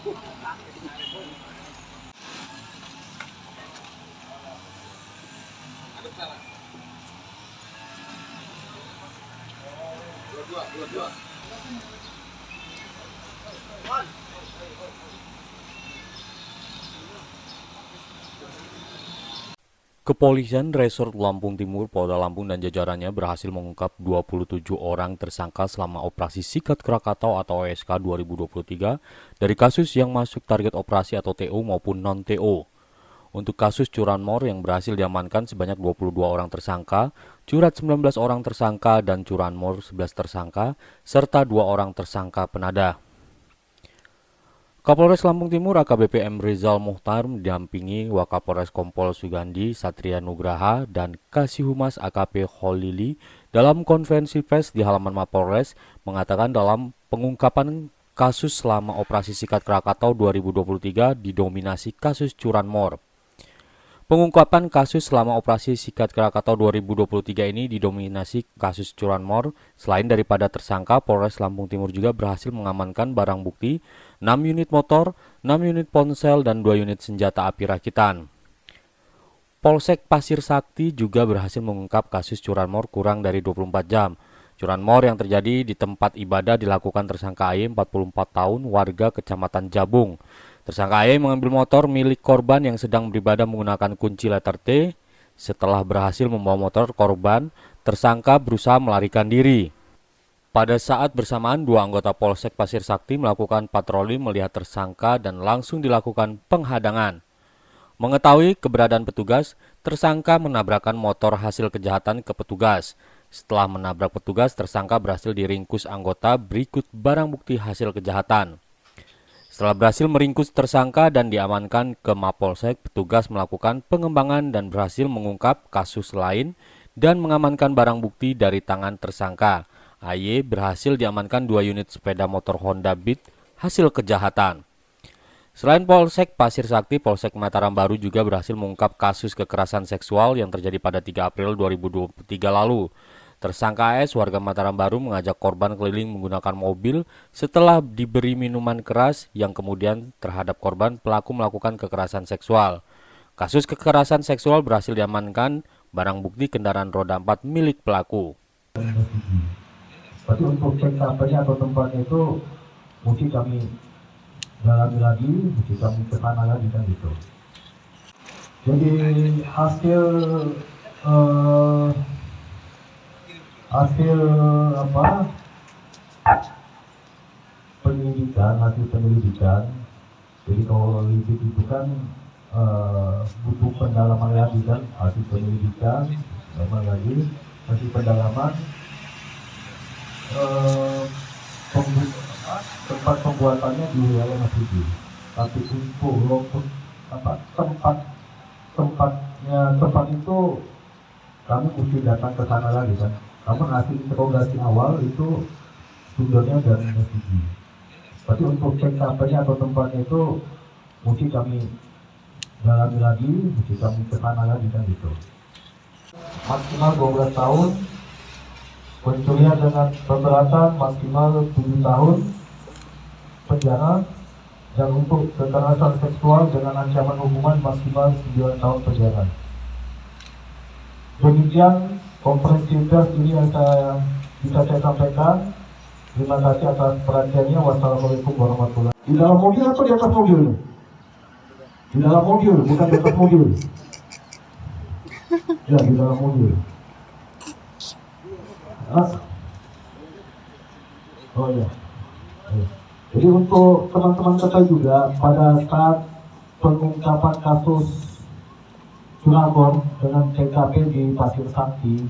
Dua. Kepolisian Resort Lampung Timur, Polda Lampung dan jajarannya berhasil mengungkap 27 orang tersangka selama operasi Sikat Krakatau atau OSK 2023 dari kasus yang masuk target operasi atau TO maupun non-TO. Untuk kasus curanmor yang berhasil diamankan sebanyak 22 orang tersangka, curat 19 orang tersangka dan curanmor 11 tersangka, serta 2 orang tersangka penadah. Kapolres Lampung Timur AKBP M. Rizal Muhtar mendampingi Wakapolres Kompol Sugandi Satria Nugraha dan Kasihumas AKP Kholili dalam konferensi pers di halaman Mapolres mengatakan dalam pengungkapan kasus selama operasi Sikat Krakatau 2023 didominasi kasus curanmor. Pengungkapan kasus selama operasi Sikat Krakatau 2023 ini didominasi kasus curanmor. Selain daripada tersangka, Polres Lampung Timur juga berhasil mengamankan barang bukti 6 unit motor, 6 unit ponsel, dan 2 unit senjata api rakitan. Polsek Pasir Sakti juga berhasil mengungkap kasus curanmor kurang dari 24 jam. Curanmor yang terjadi di tempat ibadah dilakukan tersangka AY 44 tahun warga Kecamatan Jabung. Tersangka AY mengambil motor milik korban yang sedang beribadah menggunakan kunci letter T. Setelah berhasil membawa motor korban, tersangka berusaha melarikan diri. Pada saat bersamaan, 2 anggota Polsek Pasir Sakti melakukan patroli melihat tersangka dan langsung dilakukan penghadangan. Mengetahui keberadaan petugas, tersangka menabrakkan motor hasil kejahatan ke petugas. Setelah menabrak petugas, tersangka berhasil diringkus anggota berikut barang bukti hasil kejahatan. Setelah berhasil meringkus tersangka dan diamankan ke Mapolsek, petugas melakukan pengembangan dan berhasil mengungkap kasus lain dan mengamankan barang bukti dari tangan tersangka. AY berhasil diamankan 2 unit sepeda motor Honda Beat hasil kejahatan. Selain Polsek Pasir Sakti, Polsek Mataram Baru juga berhasil mengungkap kasus kekerasan seksual yang terjadi pada 3 April 2023 lalu. Tersangka AS warga Mataram Baru mengajak korban keliling menggunakan mobil setelah diberi minuman keras yang kemudian terhadap korban pelaku melakukan kekerasan seksual. Kasus kekerasan seksual berhasil diamankan barang bukti kendaraan roda 4 milik pelaku. Berarti untuk TKP-nya atau tempatnya itu mesti kami dalami lagi, mesti kami kesana lagi kan gitu. Jadi hasil penyelidikan. Jadi kalau lidik itu kan butuh pendalaman lagi kan, hasil penyelidikan, lagi hasil pendalaman, tempat pembuatannya di wilayah Masjid. Tapi untuk tempat itu kami mesti datang ke sana lagi kan. Namun hasil interogasi awal itu sumbernya dari Masjid. Berarti untuk TKP-nya atau tempatnya itu mesti kami dalami lagi, mesti kami kesana lagi kan gitu. Maksimal 12 tahun, pencurian dengan pemberatan maksimal 7 tahun penjara, dan untuk kekerasan seksual dengan ancaman hukuman maksimal 9 tahun penjara. Demikian konferensi pers ini yang bisa saya sampaikan. Terima kasih atas perhatiannya. Wassalamualaikum warahmatullahi wabarakatuh. Di dalam mobil atau di atas mobil? Di dalam mobil, bukan di atas mobil. Ya, di dalam mobil. Oh ya. Jadi untuk teman-teman kita juga pada saat pengungkapan kasus curanmor dengan TKP di Pasir Sakti,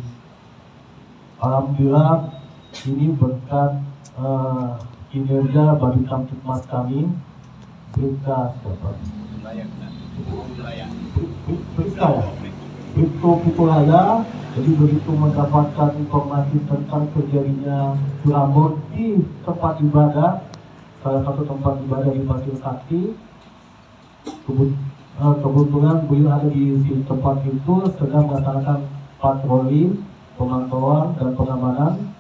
alhamdulillah ini berkat kinerja Babi Kamtipmas kami, Bribka Pitulaya. Jadi begitu mendapatkan informasi tentang terjadinya curanmor di tempat ibadah, salah satu tempat ibadah di Pasir Sakti, kebetulan beliau ada di tempat itu sedang melaksanakan patroli, pemantauan dan pengamanan,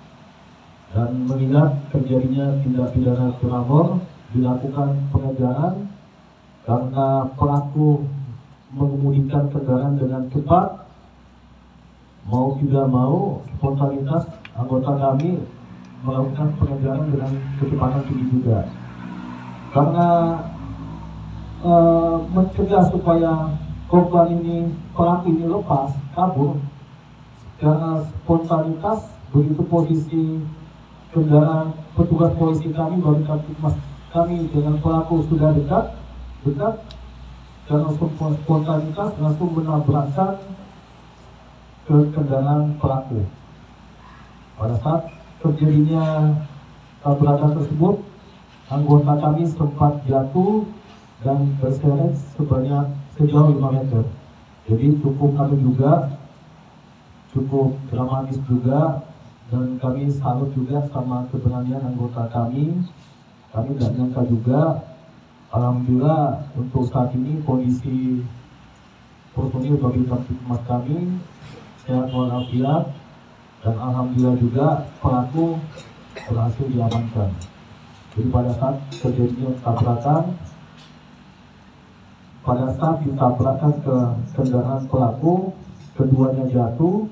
dan mengingat terjadinya tindak pidana curanmor dilakukan pengejaran karena pelaku mengemudikan kendaraan dengan cepat. Mau tidak mau, spontanitas anggota kami melakukan pengejaran dengan kecepatan tinggi juga. Karena mencegah supaya korban ini, pelaku ini lepas, kabur, karena spontanitas begitu posisi kendaraan petugas polisi kami kami dengan pelaku sudah dekat, karena spontanitas langsung menabrakkan ke kendaraan pelaku. Pada saat terjadinya tabrakan tersebut, anggota kami sempat jatuh dan terseret sebanyak sejauh 5 meter. Jadi cukup dramatis juga, dan kami salut juga sama keberanian anggota kami. Kami tidak nyangka juga, alhamdulillah untuk saat ini kondisi personil bagi Kamtipmas kami sehat walafiat, dan alhamdulillah juga pelaku berhasil diamankan. Jadi pada saat terjadinya tabrakan, pada saat ditabrakkan ke kendaraan pelaku, keduanya jatuh,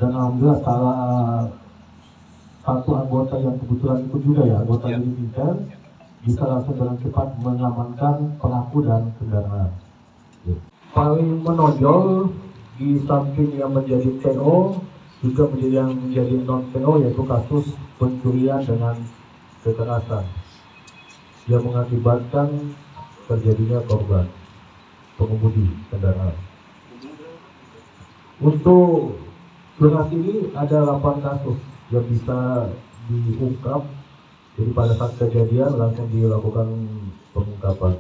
dan alhamdulillah salah satu anggota yang kebetulan itu juga ya, anggota unit intel, bisa langsung dengan cepat mengamankan pelaku dan kendaraan. Paling menonjol di samping yang menjadi TO, juga menjadi non TO, yaitu kasus pencurian dengan kekerasan yang mengakibatkan terjadinya korban pengemudi kendaraan. Untuk durasi ini ada 8 kasus yang bisa diungkap. Jadi pada saat kejadian langsung dilakukan pengungkapan.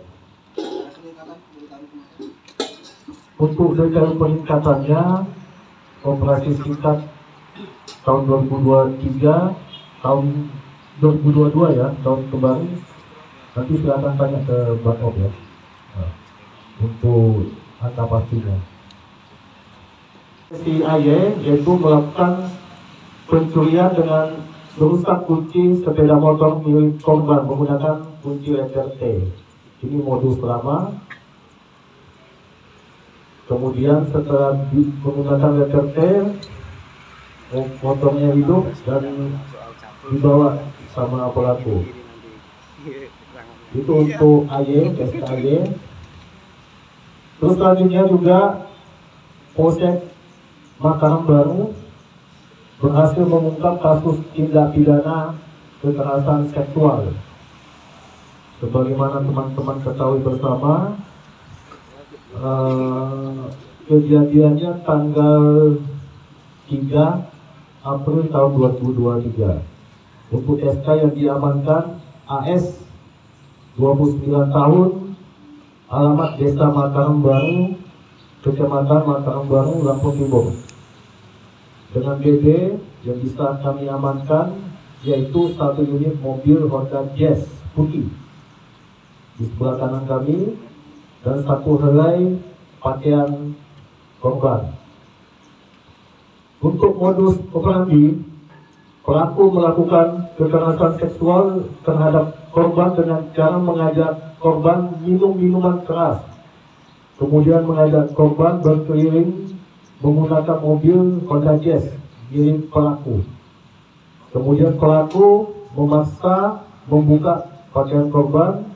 Untuk detail peningkatannya, operasi singkat tahun 2023, tahun 2022 ya, tahun kemarin. Nanti silakan tanya ke Bang Op ya, untuk angka pastinya. Si AY yaitu melakukan pencurian dengan merusak kunci sepeda motor milik korban menggunakan kunci letter T. Ini modus lama. Kemudian setelah menggunakan letter T, motornya hidup dan dibawa sama pelaku. Itu untuk AY, SKY. Terus selanjutnya juga Polsek Mataram Baru berhasil mengungkap kasus tindak pidana kekerasan seksual. Sebagaimana teman-teman ketahui bersama, kejadiannya tanggal 3 April tahun 2023. Untuk SK yang diamankan AS 29 tahun, alamat Desa Mataram Baru, Kecamatan Mataram Baru, Lampung Timur. Dengan BB yang bisa kami amankan yaitu 1 unit mobil Honda Jazz putih di sebelah kanan kami, dan 1 helai pakaian korban. Untuk modus operandi, pelaku melakukan kekerasan seksual terhadap korban dengan cara mengajak korban minum minuman keras, kemudian mengajak korban berkeliling menggunakan mobil Honda Jazz milik pelaku. Kemudian pelaku memaksa membuka pakaian korban,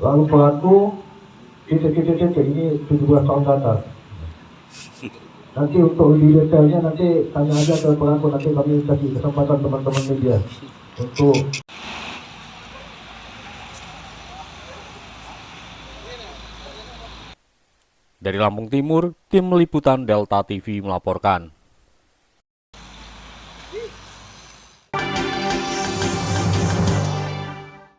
lalu pelaku ini 17 tahun ke atas. Nanti untuk lebih detailnya nanti tanya aja ke pelaku, nanti kami kasih kesempatan teman-teman media untuk. Dari Lampung Timur, tim liputan Delta TV melaporkan.